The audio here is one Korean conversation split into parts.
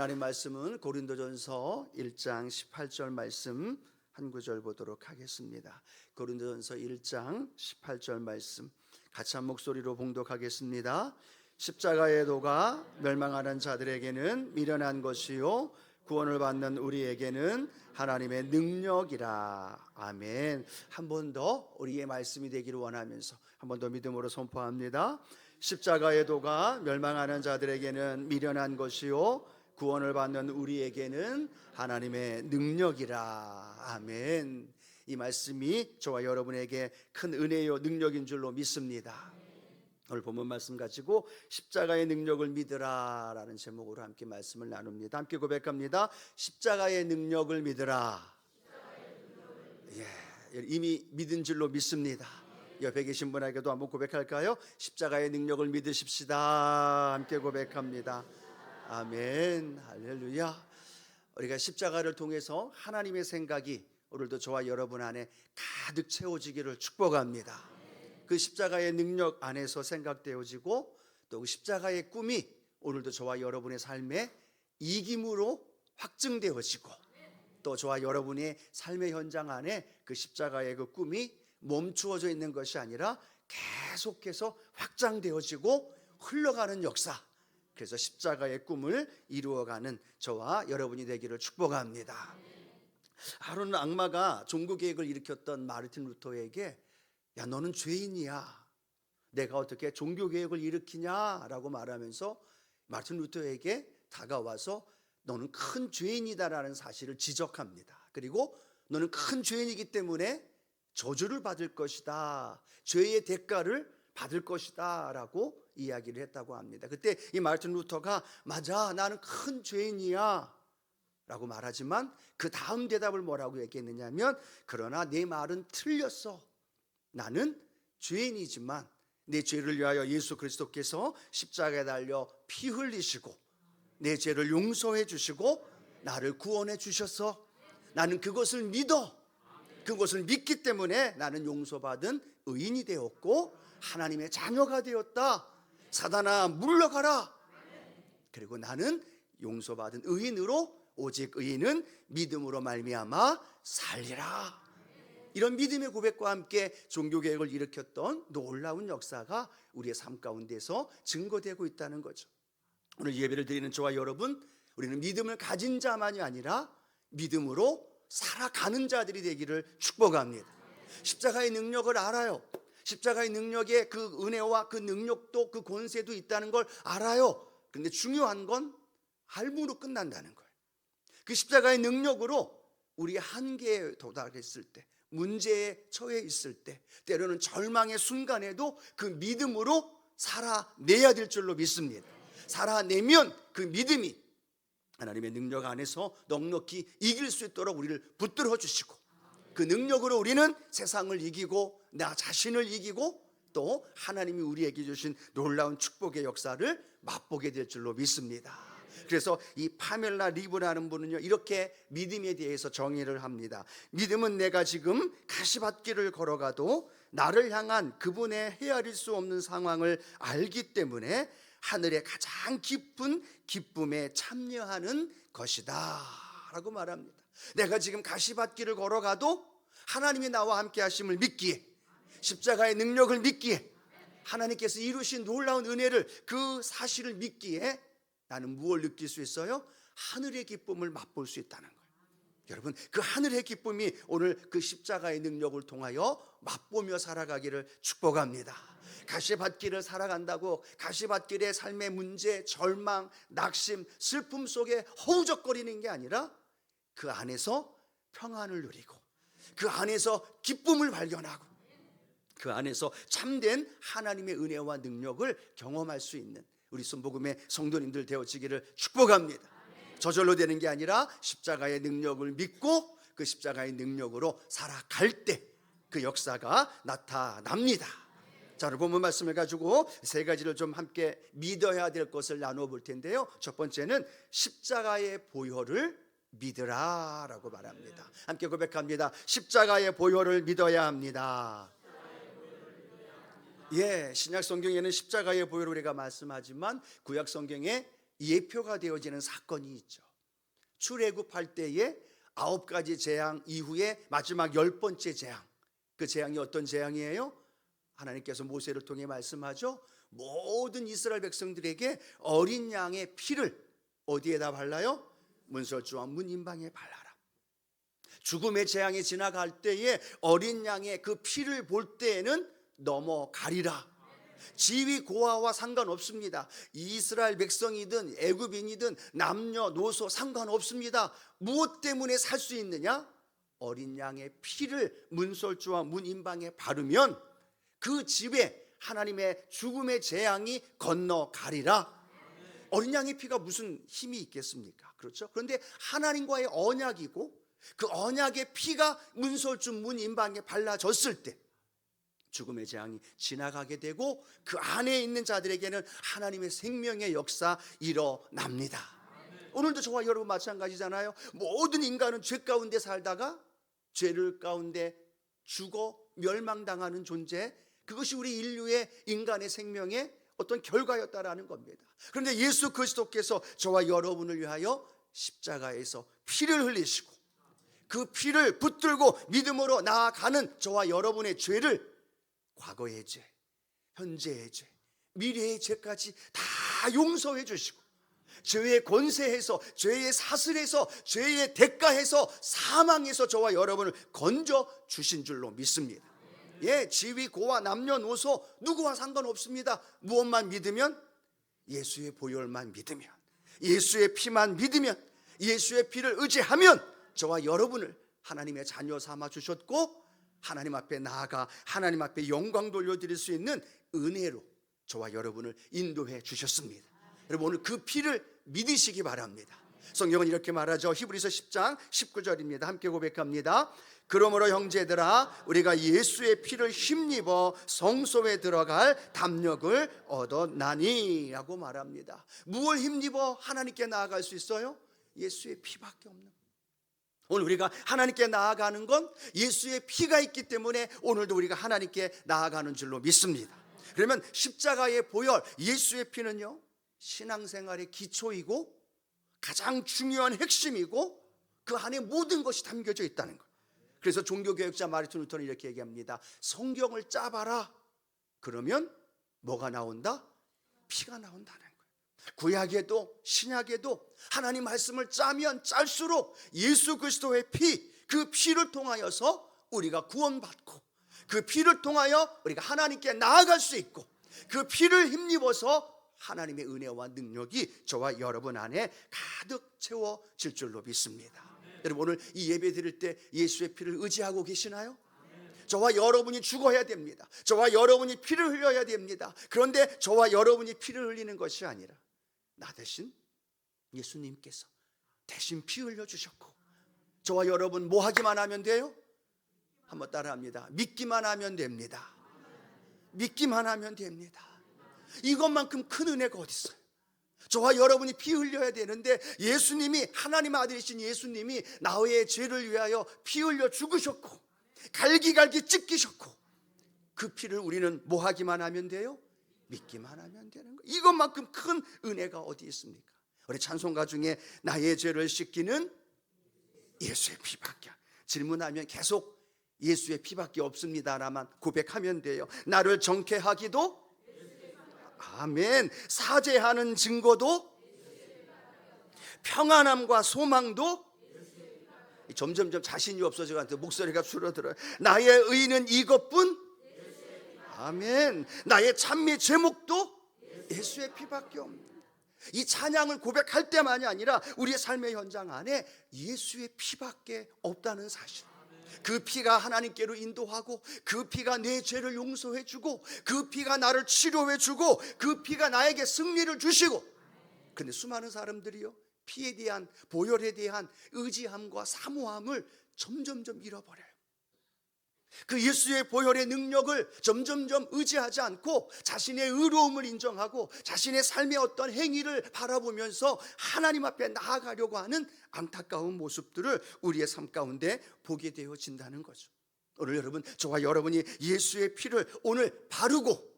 하나님 말씀은 고린도전서 1장 18절 말씀 한 구절 보도록 하겠습니다. 고린도전서 1장 18절 말씀 같이 한 목소리로 봉독하겠습니다. 십자가의 도가 멸망하는 자들에게는 미련한 것이요 구원을 받는 우리에게는 하나님의 능력이라. 아멘. 한 번 더 우리의 말씀이 되기를 원하면서 한 번 더 믿음으로 선포합니다. 십자가의 도가 멸망하는 자들에게는 미련한 것이요 구원을 받는 우리에게는 하나님의 능력이라. 아멘. 이 말씀이 저와 여러분에게 큰 은혜요 능력인 줄로 믿습니다. 오늘 본문 말씀 가지고 십자가의 능력을 믿으라 라는 제목으로 함께 말씀을 나눕니다. 함께 고백합니다. 십자가의 능력을 믿으라. 이미 믿은 줄로 믿습니다. 옆에 계신 분에게도 한번 고백할까요? 십자가의 능력을 믿으십시다. 함께 고백합니다. 아멘. 할렐루야. 우리가 십자가를 통해서 하나님의 생각이 오늘도 저와 여러분 안에 가득 채워지기를 축복합니다. 그 십자가의 능력 안에서 생각되어지고 또 그 십자가의 꿈이 오늘도 저와 여러분의 삶에 이김으로 확증되어지고 또 저와 여러분의 삶의 현장 안에 그 십자가의 그 꿈이 멈추어져 있는 것이 아니라 계속해서 확장되어지고 흘러가는 역사, 그래서 십자가의 꿈을 이루어가는 저와 여러분이 되기를 축복합니다. 하루는 악마가 종교개혁을 일으켰던 마르틴 루터에게 야, 너는 죄인이야, 내가 어떻게 종교개혁을 일으키냐라고 말하면서 마르틴 루터에게 다가와서 너는 큰 죄인이다라는 사실을 지적합니다. 그리고 너는 큰 죄인이기 때문에 저주를 받을 것이다, 죄의 대가를 받을 것이다 라고 이야기를 했다고 합니다. 그때 이 마르틴 루터가 맞아, 나는 큰 죄인이야 라고 말하지만 그 다음 대답을 뭐라고 얘기했느냐 하면 그러나 내 말은 틀렸어. 나는 죄인이지만 내 죄를 위하여 예수 그리스도께서 십자가에 달려 피 흘리시고 내 죄를 용서해 주시고 나를 구원해 주셔서 나는 그것을 믿어. 그것을 믿기 때문에 나는 용서받은 의인이 되었고 하나님의 자녀가 되었다. 사단아 물러가라. 그리고 나는 용서받은 의인으로 오직 의인은 믿음으로 말미암아 살리라. 이런 믿음의 고백과 함께 종교개혁을 일으켰던 놀라운 역사가 우리의 삶 가운데서 증거되고 있다는 거죠. 오늘 예배를 드리는 저와 여러분, 우리는 믿음을 가진 자만이 아니라 믿음으로 살아가는 자들이 되기를 축복합니다. 십자가의 능력을 알아요. 십자가의 능력에 그 은혜와 그 능력도 그 권세도 있다는 걸 알아요. 그런데 중요한 건 알므로 끝난다는 거예요. 그 십자가의 능력으로 우리 한계에 도달했을 때, 문제에 처해 있을 때, 때로는 절망의 순간에도 그 믿음으로 살아내야 될 줄로 믿습니다. 살아내면 그 믿음이 하나님의 능력 안에서 넉넉히 이길 수 있도록 우리를 붙들어 주시고 그 능력으로 우리는 세상을 이기고 나 자신을 이기고 또 하나님이 우리에게 주신 놀라운 축복의 역사를 맛보게 될 줄로 믿습니다. 그래서 이 파멜라 리브라는 분은요 이렇게 믿음에 대해서 정의를 합니다. 믿음은 내가 지금 가시밭길을 걸어가도 나를 향한 그분의 헤아릴 수 없는 상황을 알기 때문에 하늘의 가장 깊은 기쁨에 참여하는 것이다 라고 말합니다. 내가 지금 가시밭길을 걸어가도 하나님이 나와 함께 하심을 믿기에, 십자가의 능력을 믿기에, 하나님께서 이루신 놀라운 은혜를 그 사실을 믿기에 나는 무엇을 느낄 수 있어요? 하늘의 기쁨을 맛볼 수 있다는 거예요. 여러분, 그 하늘의 기쁨이 오늘 그 십자가의 능력을 통하여 맛보며 살아가기를 축복합니다. 가시밭길을 살아간다고 가시밭길의 삶의 문제, 절망, 낙심, 슬픔 속에 허우적거리는 게 아니라 그 안에서 평안을 누리고 그 안에서 기쁨을 발견하고 그 안에서 참된 하나님의 은혜와 능력을 경험할 수 있는 우리 순복음의 성도님들 되어지기를 축복합니다. 저절로 되는 게 아니라 십자가의 능력을 믿고 그 십자가의 능력으로 살아갈 때 그 역사가 나타납니다. 자, 오늘 본문 말씀을 가지고 세 가지를 좀 함께 믿어야 될 것을 나누어 볼 텐데요. 첫 번째는 십자가의 보혈을 믿으라 라고 말합니다. 함께 고백합니다. 십자가의 보혈을 믿어야 합니다. 예, 신약 성경에는 십자가의 보혈을 우리가 말씀하지만 구약 성경에 예표가 되어지는 사건이 있죠. 출애굽할 때에 9가지 재앙 이후에 마지막 10번째 재앙. 그 재앙이 어떤 재앙이에요? 하나님께서 모세를 통해 말씀하죠. 모든 이스라엘 백성들에게 어린 양의 피를 어디에다 발라요? 문설주와 문인방에 발라라. 죽음의 재앙이 지나갈 때에 어린 양의 그 피를 볼 때에는 넘어가리라. 지위 고하와 상관없습니다. 이스라엘 백성이든 애굽인이든 남녀노소 상관없습니다. 무엇 때문에 살 수 있느냐? 어린 양의 피를 문설주와 문인방에 바르면 그 집에 하나님의 죽음의 재앙이 건너가리라. 어린 양의 피가 무슨 힘이 있겠습니까? 그렇죠? 그런데 하나님과의 언약이고 그 언약의 피가 문설주 문인방에 발라졌을 때 죽음의 재앙이 지나가게 되고 그 안에 있는 자들에게는 하나님의 생명의 역사 일어납니다. 오늘도 저와 여러분 마찬가지잖아요. 모든 인간은 죄 가운데 살다가 죄를 가운데 죽어 멸망당하는 존재, 그것이 우리 인류의 인간의 생명의 어떤 결과였다라는 겁니다. 그런데 예수 그리스도께서 저와 여러분을 위하여 십자가에서 피를 흘리시고 그 피를 붙들고 믿음으로 나아가는 저와 여러분의 죄를 과거의 죄, 현재의 죄, 미래의 죄까지 다 용서해 주시고 죄의 권세에서, 죄의 사슬에서, 죄의 대가에서, 사망에서 저와 여러분을 건져 주신 줄로 믿습니다. 예, 지위 고와 남녀노소 누구와 상관없습니다. 무엇만 믿으면? 예수의 보혈만 믿으면, 예수의 피만 믿으면, 예수의 피를 의지하면 저와 여러분을 하나님의 자녀 삼아 주셨고 하나님 앞에 나아가 하나님 앞에 영광 돌려드릴 수 있는 은혜로 저와 여러분을 인도해 주셨습니다. 여러분 오늘 그 피를 믿으시기 바랍니다. 성경은 이렇게 말하죠. 히브리서 10장 19절입니다. 함께 고백합니다. 그러므로 형제들아 우리가 예수의 피를 힘입어 성소에 들어갈 담력을 얻었나니 라고 말합니다. 무엇을 힘입어 하나님께 나아갈 수 있어요? 예수의 피밖에 없는 거예요. 오늘 우리가 하나님께 나아가는 건 예수의 피가 있기 때문에 오늘도 우리가 하나님께 나아가는 줄로 믿습니다. 그러면 십자가의 보혈 예수의 피는요 신앙생활의 기초이고 가장 중요한 핵심이고 그 안에 모든 것이 담겨져 있다는 거예요. 그래서 종교개혁자 마르틴 루터는 이렇게 얘기합니다. 성경을 짜봐라. 그러면 뭐가 나온다? 피가 나온다는 거예요. 구약에도 신약에도 하나님 말씀을 짜면 짤수록 예수 그리스도의 피, 그 피를 통하여서 우리가 구원받고 그 피를 통하여 우리가 하나님께 나아갈 수 있고 그 피를 힘입어서 하나님의 은혜와 능력이 저와 여러분 안에 가득 채워질 줄로 믿습니다. 여러분 오늘 이 예배 드릴 때 예수의 피를 의지하고 계시나요? 저와 여러분이 죽어야 됩니다. 저와 여러분이 피를 흘려야 됩니다. 그런데 저와 여러분이 피를 흘리는 것이 아니라 나 대신 예수님께서 대신 피 흘려주셨고 저와 여러분 뭐 하기만 하면 돼요? 한번 따라합니다. 믿기만 하면 됩니다. 믿기만 하면 됩니다. 이것만큼 큰 은혜가 어디 있어요? 저와 여러분이 피 흘려야 되는데 예수님이 하나님 아들이신 예수님이 나의 죄를 위하여 피 흘려 죽으셨고 갈기갈기 찢기셨고 그 피를 우리는 뭐 하기만 하면 돼요? 믿기만 하면 되는 거예요. 이것만큼 큰 은혜가 어디 있습니까? 우리 찬송가 중에 나의 죄를 씻기는 예수의 피밖에, 질문하면 계속 예수의 피밖에 없습니다라만 고백하면 돼요. 나를 정케하기도 아멘. 사죄하는 증거도 평안함과 소망도 점점점 자신이 없어져가지고 목소리가 줄어들어요. 나의 의는 이것뿐 아멘. 나의 찬미 제목도 예수의 피밖에 없는 이 찬양을 고백할 때만이 아니라 우리의 삶의 현장 안에 예수의 피밖에 없다는 사실, 그 피가 하나님께로 인도하고 그 피가 내 죄를 용서해 주고 그 피가 나를 치료해 주고 그 피가 나에게 승리를 주시고. 근데 수많은 사람들이요 피에 대한 보혈에 대한 의지함과 사모함을 점점점 잃어버려요. 그 예수의 보혈의 능력을 점점점 의지하지 않고 자신의 의로움을 인정하고 자신의 삶의 어떤 행위를 바라보면서 하나님 앞에 나아가려고 하는 안타까운 모습들을 우리의 삶 가운데 보게 되어진다는 거죠. 오늘 여러분, 저와 여러분이 예수의 피를 오늘 바르고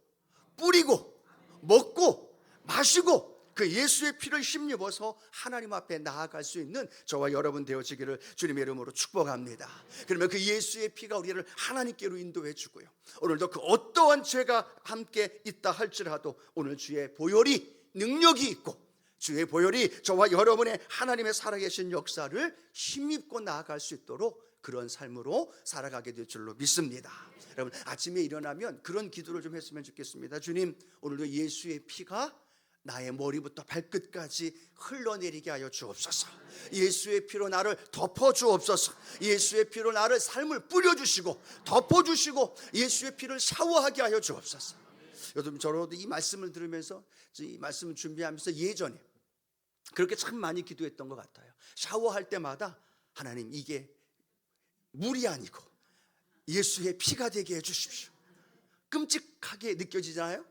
뿌리고 먹고 마시고 그 예수의 피를 힘입어서 하나님 앞에 나아갈 수 있는 저와 여러분 되어지기를 주님의 이름으로 축복합니다. 그러면 그 예수의 피가 우리를 하나님께로 인도해 주고요, 오늘도 그 어떠한 죄가 함께 있다 할지라도 오늘 주의 보혈이 능력이 있고 주의 보혈이 저와 여러분의 하나님의 살아계신 역사를 힘입고 나아갈 수 있도록 그런 삶으로 살아가게 될 줄로 믿습니다. 여러분, 아침에 일어나면 그런 기도를 좀 했으면 좋겠습니다. 주님, 오늘도 예수의 피가 나의 머리부터 발끝까지 흘러내리게 하여 주옵소서. 예수의 피로 나를 덮어주옵소서. 예수의 피로 나를 삶을 뿌려주시고 덮어주시고 예수의 피를 샤워하게 하여 주옵소서. 요즘 저도 이 말씀을 들으면서, 이 말씀을 준비하면서 예전에 그렇게 참 많이 기도했던 것 같아요. 샤워할 때마다 하나님, 이게 물이 아니고 예수의 피가 되게 해주십시오. 끔찍하게 느껴지잖아요.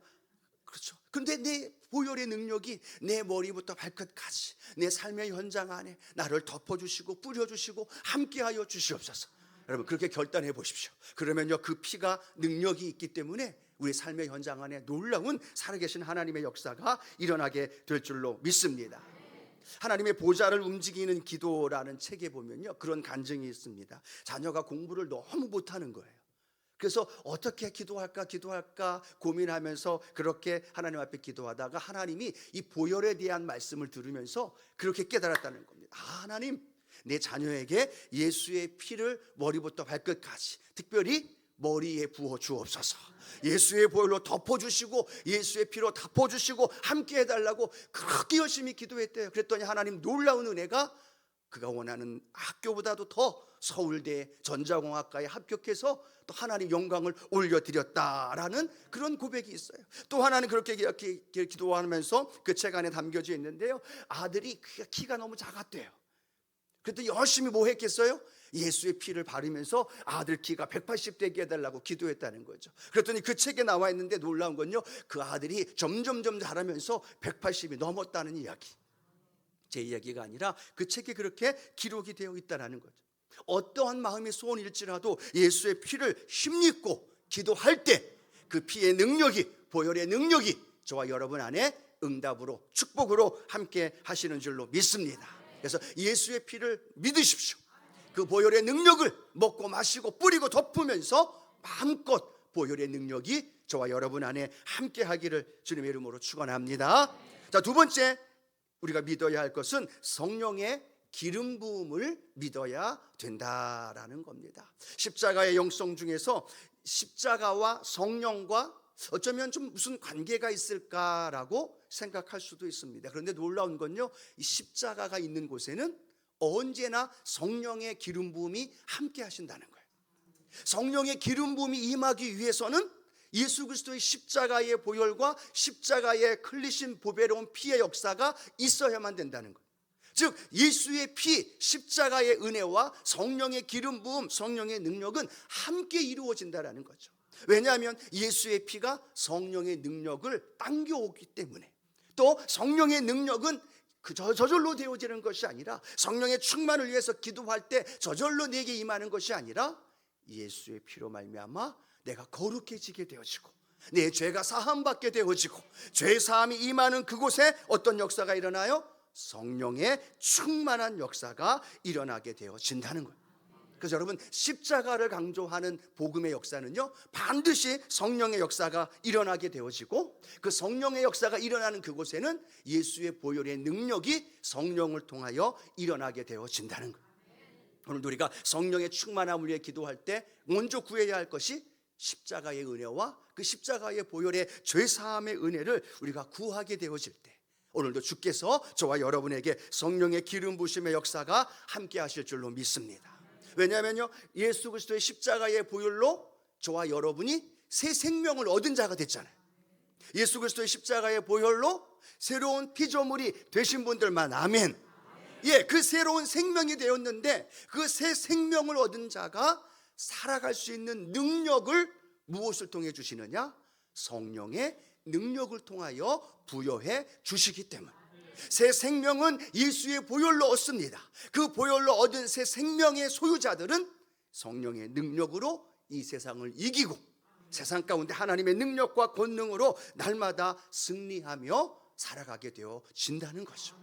그렇죠. 근데 내 보혈의 능력이 내 머리부터 발끝까지 내 삶의 현장 안에 나를 덮어주시고 뿌려주시고 함께하여 주시옵소서. 여러분, 그렇게 결단해 보십시오. 그러면요, 그 피가 능력이 있기 때문에 우리 삶의 현장 안에 놀라운 살아계신 하나님의 역사가 일어나게 될 줄로 믿습니다. 하나님의 보좌를 움직이는 기도라는 책에 보면요, 그런 간증이 있습니다. 자녀가 공부를 너무 못하는 거예요. 그래서 어떻게 기도할까 고민하면서 그렇게 하나님 앞에 기도하다가 하나님이 이 보혈에 대한 말씀을 들으면서 그렇게 깨달았다는 겁니다. 하나님, 내 자녀에게 예수의 피를 머리부터 발끝까지, 특별히 머리에 부어 주옵소서. 예수의 보혈로 덮어주시고 예수의 피로 덮어주시고 함께 해달라고 그렇게 열심히 기도했대요. 그랬더니 하나님 놀라운 은혜가 그가 원하는 학교보다도 더 서울대 전자공학과에 합격해서 또 하나님 영광을 올려드렸다라는 그런 고백이 있어요. 또 하나는 그렇게 기도하면서 그 책 안에 담겨져 있는데요, 아들이 키가 너무 작았대요. 그랬더니 열심히 뭐 했겠어요? 예수의 피를 바르면서 아들 키가 180 되게 해달라고 기도했다는 거죠. 그랬더니 그 책에 나와 있는데 놀라운 건요, 그 아들이 점점점 자라면서 180이 넘었다는 이야기. 제 이야기가 아니라 그 책에 그렇게 기록이 되어 있다는 거죠. 어떠한 마음의 소원일지라도 예수의 피를 힘입고 기도할 때 그 피의 능력이, 보혈의 능력이 저와 여러분 안에 응답으로 축복으로 함께 하시는 줄로 믿습니다. 그래서 예수의 피를 믿으십시오. 그 보혈의 능력을 먹고 마시고 뿌리고 덮으면서 마음껏 보혈의 능력이 저와 여러분 안에 함께 하기를 주님의 이름으로 축원합니다. 자, 두 번째 우리가 믿어야 할 것은 성령의 기름 부음을 믿어야 된다라는 겁니다. 십자가의 영성 중에서 십자가와 성령과 어쩌면 좀 무슨 관계가 있을까라고 생각할 수도 있습니다. 그런데 놀라운 건요, 이 십자가가 있는 곳에는 언제나 성령의 기름 부음이 함께 하신다는 거예요. 성령의 기름 부음이 임하기 위해서는 예수 그리스도의 십자가의 보혈과 십자가의 흘리신 보배로운 피의 역사가 있어야만 된다는 거예요. 즉 예수의 피, 십자가의 은혜와 성령의 기름 부음, 성령의 능력은 함께 이루어진다는 거죠. 왜냐하면 예수의 피가 성령의 능력을 당겨오기 때문에, 또 성령의 능력은 저절로 되어지는 것이 아니라, 성령의 충만을 위해서 기도할 때 저절로 내게 임하는 것이 아니라 예수의 피로 말미암아 내가 거룩해지게 되어지고 내 죄가 사함받게 되어지고 죄사함이 임하는 그곳에 어떤 역사가 일어나요? 성령의 충만한 역사가 일어나게 되어진다는 거예요. 그래서 여러분, 십자가를 강조하는 복음의 역사는요, 반드시 성령의 역사가 일어나게 되어지고 그 성령의 역사가 일어나는 그곳에는 예수의 보혈의 능력이 성령을 통하여 일어나게 되어진다는 거예요. 오늘도 우리가 성령의 충만함을 위해 기도할 때 먼저 구해야 할 것이 십자가의 은혜와 그 십자가의 보혈의 죄사함의 은혜를 우리가 구하게 되어질 때, 오늘도 주께서 저와 여러분에게 성령의 기름 부으심의 역사가 함께 하실 줄로 믿습니다. 왜냐하면요, 예수 그리스도의 십자가의 보혈로 저와 여러분이 새 생명을 얻은 자가 됐잖아요. 예수 그리스도의 십자가의 보혈로 새로운 피조물이 되신 분들만 아멘. 예, 그 새로운 생명이 되었는데 그 새 생명을 얻은 자가 살아갈 수 있는 능력을 무엇을 통해 주시느냐? 성령의 능력을 통하여 부여해 주시기 때문에, 새 생명은 예수의 보혈로 얻습니다. 그 보혈로 얻은 새 생명의 소유자들은 성령의 능력으로 이 세상을 이기고 세상 가운데 하나님의 능력과 권능으로 날마다 승리하며 살아가게 되어진다는 거죠.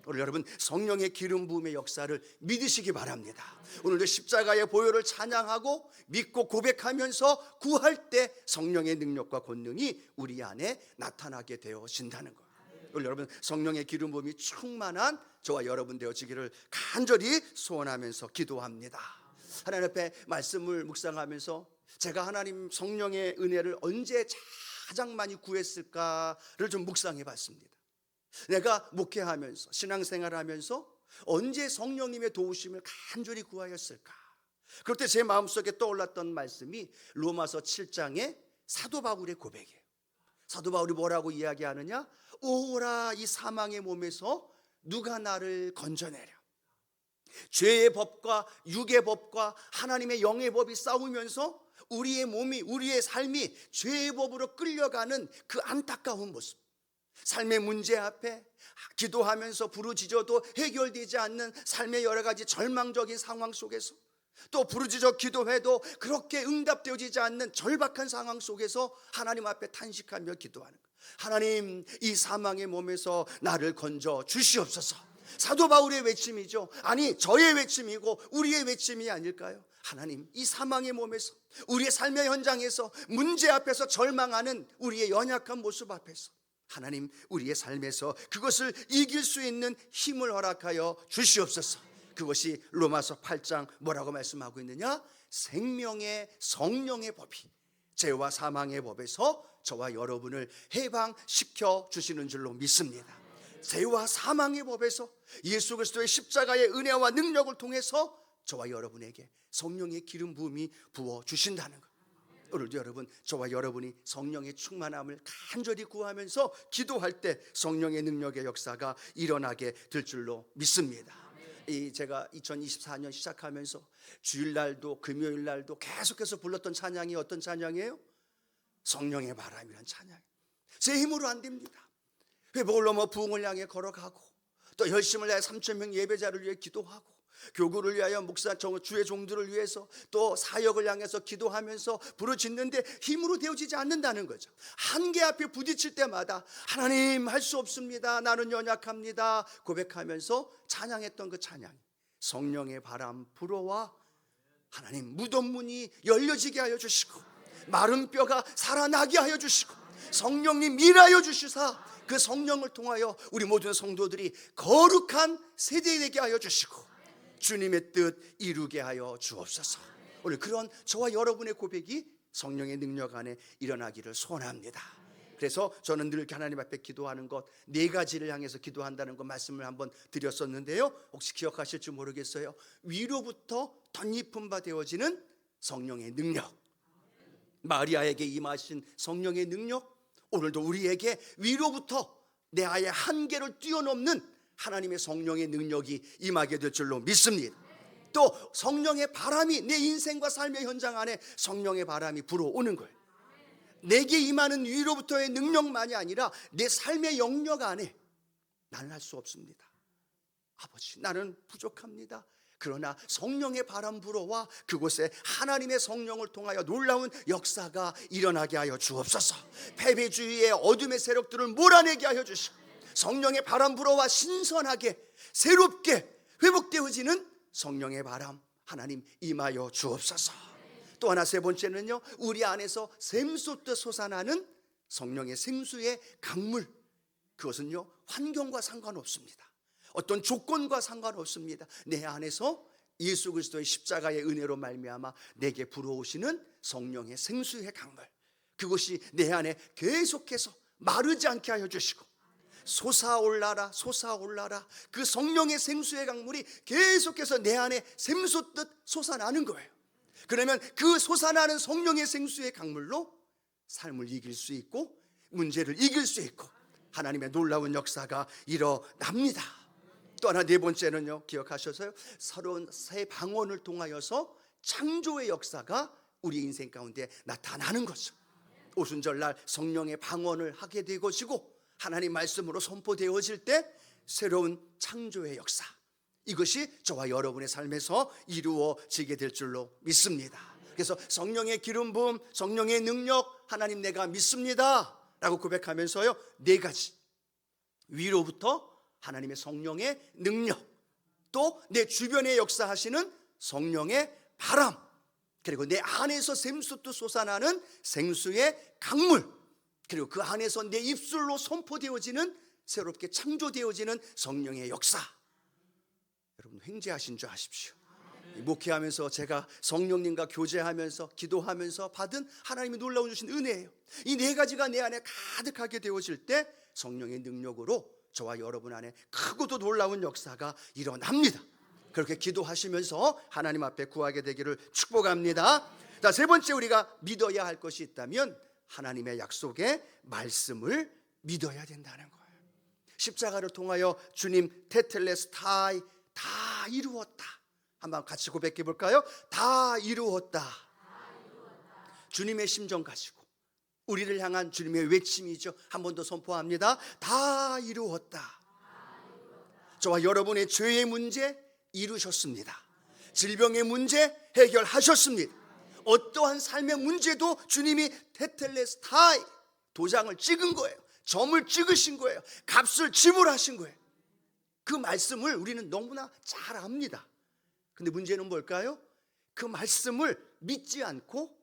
오늘 여러분 성령의 기름 부음의 역사를 믿으시기 바랍니다. 오늘도 십자가의 보혈을 찬양하고 믿고 고백하면서 구할 때 성령의 능력과 권능이 우리 안에 나타나게 되어진다는 거예요. 오늘 여러분 성령의 기름 부음이 충만한 저와 여러분 되어지기를 간절히 소원하면서 기도합니다. 하나님 앞에 말씀을 묵상하면서 제가 하나님 성령의 은혜를 언제 가장 많이 구했을까를 좀 묵상해 봤습니다. 내가 목회하면서 신앙생활하면서 언제 성령님의 도우심을 간절히 구하였을까? 그럴 때 제 마음속에 떠올랐던 말씀이 로마서 7장의 사도 바울의 고백이에요. 사도 바울이 뭐라고 이야기하느냐? 오라 이 사망의 몸에서 누가 나를 건져내려. 죄의 법과 육의 법과 하나님의 영의 법이 싸우면서 우리의 몸이, 우리의 삶이 죄의 법으로 끌려가는 그 안타까운 모습, 삶의 문제 앞에 기도하면서 부르짖어도 해결되지 않는 삶의 여러 가지 절망적인 상황 속에서, 또 부르짖어 기도해도 그렇게 응답되어지지 않는 절박한 상황 속에서 하나님 앞에 탄식하며 기도하는 거예요. 하나님, 이 사망의 몸에서 나를 건져 주시옵소서. 사도 바울의 외침이죠. 아니, 저의 외침이고 우리의 외침이 아닐까요? 하나님, 이 사망의 몸에서, 우리의 삶의 현장에서, 문제 앞에서 절망하는 우리의 연약한 모습 앞에서 하나님, 우리의 삶에서 그것을 이길 수 있는 힘을 허락하여 주시옵소서. 그것이 로마서 8장 뭐라고 말씀하고 있느냐? 생명의 성령의 법이 죄와 사망의 법에서 저와 여러분을 해방시켜 주시는 줄로 믿습니다. 죄와 사망의 법에서 예수 그리스도의 십자가의 은혜와 능력을 통해서 저와 여러분에게 성령의 기름 부음이 부어 주신다는 것. 오늘도 여러분, 저와 여러분이 성령의 충만함을 간절히 구하면서 기도할 때 성령의 능력의 역사가 일어나게 될 줄로 믿습니다. 제가 2024년 시작하면서 주일날도 금요일날도 계속해서 불렀던 찬양이 어떤 찬양이에요? 성령의 바람이란 찬양. 제 힘으로 안 됩니다. 회복을 넘어 부흥을 향해 걸어가고, 또 열심을 다해 3,000명 예배자를 위해 기도하고, 교구를 위하여 목사 주의 종들을 위해서 또 사역을 향해서 기도하면서 부르짖는데 힘으로 되어지지 않는다는 거죠. 한계 앞에 부딪힐 때마다 하나님, 할 수 없습니다, 나는 연약합니다 고백하면서 찬양했던 그 찬양, 성령의 바람 불어와 하나님 무덤 문이 열려지게 하여 주시고 마른 뼈가 살아나게 하여 주시고 성령님 일하여 주시사 그 성령을 통하여 우리 모든 성도들이 거룩한 세대 되게 하여 주시고 주님의 뜻 이루게 하여 주옵소서. 오늘 그런 저와 여러분의 고백이 성령의 능력 안에 일어나기를 소원합니다. 그래서 저는 늘 하나님 앞에 기도하는 것 4가지를 향해서 기도한다는 것 말씀을 한번 드렸었는데요, 혹시 기억하실지 모르겠어요. 위로부터 덧입힌 바 되어지는 성령의 능력, 마리아에게 임하신 성령의 능력, 오늘도 우리에게 위로부터 내 아의 한계를 뛰어넘는 하나님의 성령의 능력이 임하게 될 줄로 믿습니다. 또 성령의 바람이 내 인생과 삶의 현장 안에 성령의 바람이 불어오는 거예요. 내게 임하는 위로부터의 능력만이 아니라 내 삶의 영역 안에 나는 할 수 없습니다, 아버지, 나는 부족합니다. 그러나 성령의 바람 불어와 그곳에 하나님의 성령을 통하여 놀라운 역사가 일어나게 하여 주옵소서. 패배주의의 어둠의 세력들을 몰아내게 하여 주시고 성령의 바람 불어와 신선하게 새롭게 회복되어지는 성령의 바람 하나님 임하여 주옵소서. 또 하나, 3번째는요, 우리 안에서 샘솟듯 솟아나는 성령의 생수의 강물. 그것은요, 환경과 상관없습니다. 어떤 조건과 상관없습니다. 내 안에서 예수 그리스도의 십자가의 은혜로 말미암아 내게 불어오시는 성령의 생수의 강물, 그것이 내 안에 계속해서 마르지 않게 하여 주시고 솟아올라라 솟아올라라, 그 성령의 생수의 강물이 계속해서 내 안에 샘솟듯 솟아나는 거예요. 그러면 그 솟아나는 성령의 생수의 강물로 삶을 이길 수 있고 문제를 이길 수 있고 하나님의 놀라운 역사가 일어납니다. 또 하나, 4번째는요, 기억하셔서요, 새로운 새 방언을 통하여서 창조의 역사가 우리 인생 가운데 나타나는 거죠. 오순절날 성령의 방언을 하게 될 것이고 하나님 말씀으로 선포되어질 때 새로운 창조의 역사, 이것이 저와 여러분의 삶에서 이루어지게 될 줄로 믿습니다. 그래서 성령의 기름 부음, 성령의 능력, 하나님 내가 믿습니다 라고 고백하면서요, 4가지 위로부터 하나님의 성령의 능력, 또 내 주변에 역사하시는 성령의 바람, 그리고 내 안에서 샘솟듯 솟아나는 생수의 강물, 그리고 그 안에서 내 입술로 선포되어지는 새롭게 창조되어지는 성령의 역사. 여러분 횡재하신 줄 아십시오. 목회하면서 제가 성령님과 교제하면서 기도하면서 받은 하나님이 놀라운 주신 은혜예요. 이 네 가지가 내 안에 가득하게 되어질 때 성령의 능력으로 저와 여러분 안에 크고도 놀라운 역사가 일어납니다. 그렇게 기도하시면서 하나님 앞에 구하게 되기를 축복합니다. 자, 세 번째 우리가 믿어야 할 것이 있다면 하나님의 약속의 말씀을 믿어야 된다는 거예요. 십자가를 통하여 주님 테텔레스타이 다 이루었다. 한번 같이 고백해 볼까요? 다 이루었다. 주님의 심정 가지고 우리를 향한 주님의 외침이죠. 한 번 더 선포합니다. 다 이루었다. 저와 여러분의 죄의 문제 이루셨습니다. 질병의 문제 해결하셨습니다. 어떠한 삶의 문제도 주님이 테텔레스타이 도장을 찍은 거예요. 점을 찍으신 거예요. 값을 지불하신 거예요. 그 말씀을 우리는 너무나 잘 압니다. 근데 문제는 뭘까요? 그 말씀을 믿지 않고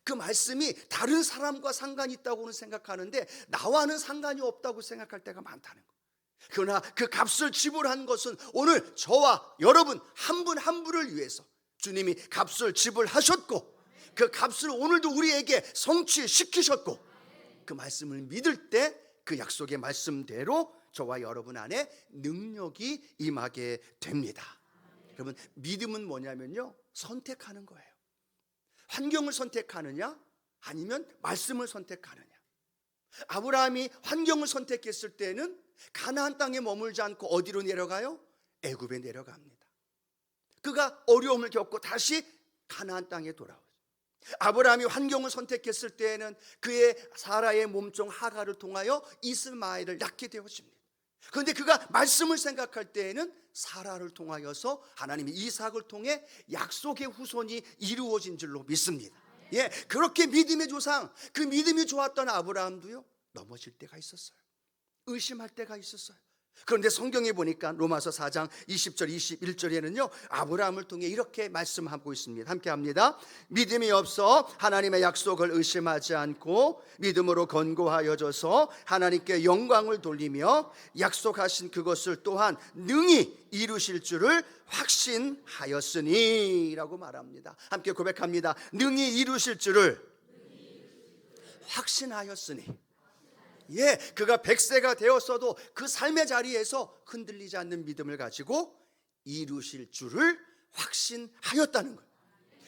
그 말씀이 다른 사람과 상관이 있다고는 생각하는데 나와는 상관이 없다고 생각할 때가 많다는 거예요. 그러나 그 값을 지불한 것은 오늘 저와 여러분 한 분 한 분을 위해서 주님이 값을 지불하셨고 그 값을 오늘도 우리에게 성취시키셨고 그 말씀을 믿을 때 그 약속의 말씀대로 저와 여러분 안에 능력이 임하게 됩니다. 여러분 믿음은 뭐냐면요, 선택하는 거예요. 환경을 선택하느냐 아니면 말씀을 선택하느냐. 아브라함이 환경을 선택했을 때는 가나안 땅에 머물지 않고 어디로 내려가요? 애굽에 내려갑니다. 그가 어려움을 겪고 다시 가나안 땅에 돌아오죠. 아브라함이 환경을 선택했을 때에는 그의 사라의 몸종 하갈을 통하여 이스마엘을 낳게 되었습니다. 그런데 그가 말씀을 생각할 때에는 사라를 통하여서 하나님이 이삭을 통해 약속의 후손이 이루어진 줄로 믿습니다. 예, 그렇게 믿음의 조상, 그 믿음이 좋았던 아브라함도요 넘어질 때가 있었어요. 의심할 때가 있었어요. 그런데 성경에 보니까 로마서 4장 20절 21절에는요 아브라함을 통해 이렇게 말씀하고 있습니다. 함께 합니다. 믿음이 없어 하나님의 약속을 의심하지 않고 믿음으로 건고하여져서 하나님께 영광을 돌리며 약속하신 그것을 또한 능히 이루실 줄을 확신하였으니 라고 말합니다. 함께 고백합니다. 능히 이루실 줄을 확신하였으니. 예, 그가 100세가 되었어도 그 삶의 자리에서 흔들리지 않는 믿음을 가지고 이루실 줄을 확신하였다는 거예요.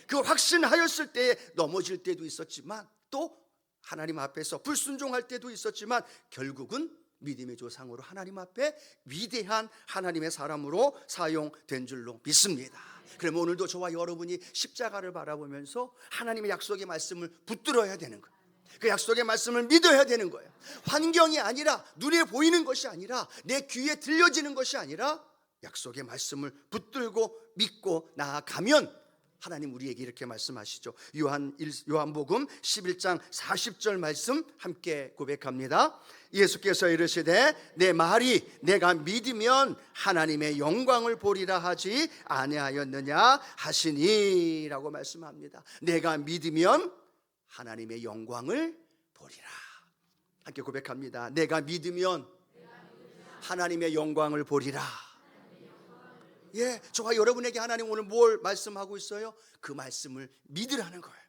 그 확신하였을 때에 넘어질 때도 있었지만 또 하나님 앞에서 불순종할 때도 있었지만 결국은 믿음의 조상으로 하나님 앞에 위대한 하나님의 사람으로 사용된 줄로 믿습니다. 그러면 오늘도 저와 여러분이 십자가를 바라보면서 하나님의 약속의 말씀을 붙들어야 되는 거예요. 그 약속의 말씀을 믿어야 되는 거예요. 환경이 아니라 눈에 보이는 것이 아니라 내 귀에 들려지는 것이 아니라 약속의 말씀을 붙들고 믿고 나아가면 하나님 우리에게 이렇게 말씀하시죠. 요한복음 11장 40절 말씀 함께 고백합니다. 예수께서 이르시되 내 말이 내가 믿으면 하나님의 영광을 보리라 하지 아니하였느냐 하시니 라고 말씀합니다. 내가 믿으면 하나님의 영광을 보리라. 함께 고백합니다. 내가 믿으면 하나님의 영광을 보리라. 예, 저와 여러분에게 하나님 오늘 뭘 말씀하고 있어요? 그 말씀을 믿으라는 거예요.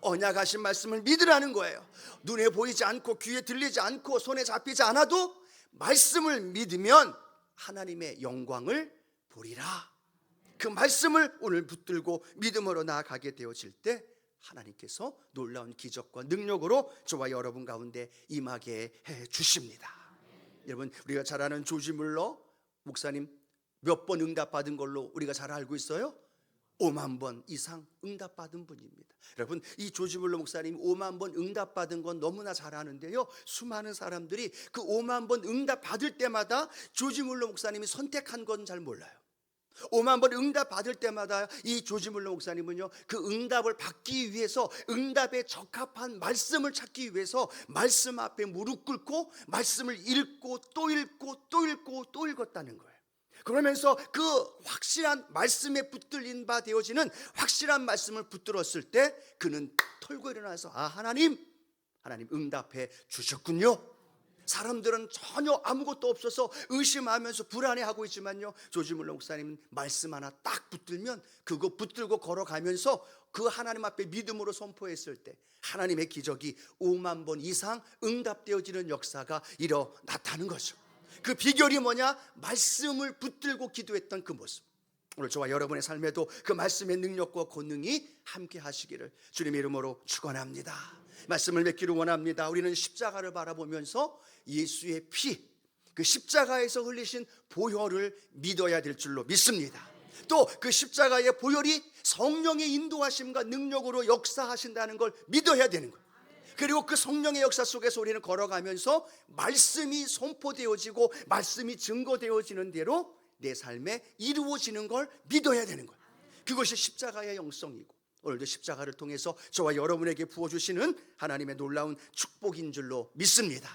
언약하신 말씀을 믿으라는 거예요. 눈에 보이지 않고 귀에 들리지 않고 손에 잡히지 않아도 말씀을 믿으면 하나님의 영광을 보리라. 그 말씀을 오늘 붙들고 믿음으로 나아가게 되어질 때 하나님께서 놀라운 기적과 능력으로 저와 여러분 가운데 임하게 해 주십니다. 여러분 우리가 잘 아는 조지 물러 목사님 몇 번 응답받은 걸로 우리가 잘 알고 있어요? 5만 번 이상 응답받은 분입니다. 여러분 이 조지 물러 목사님 5만 번 응답받은 건 너무나 잘 아는데요, 수많은 사람들이 그 5만 번 응답받을 때마다 조지 물러 목사님이 선택한 건 잘 몰라요. 5만 번 응답 받을 때마다 이 조지 물러 목사님은요, 그 응답을 받기 위해서 응답에 적합한 말씀을 찾기 위해서 말씀 앞에 무릎 꿇고 말씀을 읽고 또 읽고 또 읽고 또 읽었다는 거예요. 그러면서 그 확실한 말씀에 붙들린 바 되어지는 확실한 말씀을 붙들었을 때 그는 털고 일어나서 하나님 응답해 주셨군요. 사람들은 전혀 아무것도 없어서 의심하면서 불안해하고 있지만요, 조지 물러 목사님은 말씀 하나 딱 붙들면 그거 붙들고 걸어가면서 그 하나님 앞에 믿음으로 선포했을 때 하나님의 기적이 5만 번 이상 응답되어지는 역사가 일어났다는 거죠. 그 비결이 뭐냐? 말씀을 붙들고 기도했던 그 모습. 오늘 저와 여러분의 삶에도 그 말씀의 능력과 권능이 함께 하시기를 주님의 이름으로 축원합니다. 말씀을 맺기를 원합니다. 우리는 십자가를 바라보면서 예수의 피, 그 십자가에서 흘리신 보혈을 믿어야 될 줄로 믿습니다. 또 그 십자가의 보혈이 성령의 인도하심과 능력으로 역사하신다는 걸 믿어야 되는 거예요. 그리고 그 성령의 역사 속에서 우리는 걸어가면서 말씀이 선포되어지고 말씀이 증거되어지는 대로 내 삶에 이루어지는 걸 믿어야 되는 거예요. 그것이 십자가의 영성이고 오늘도 십자가를 통해서 저와 여러분에게 부어주시는 하나님의 놀라운 축복인 줄로 믿습니다.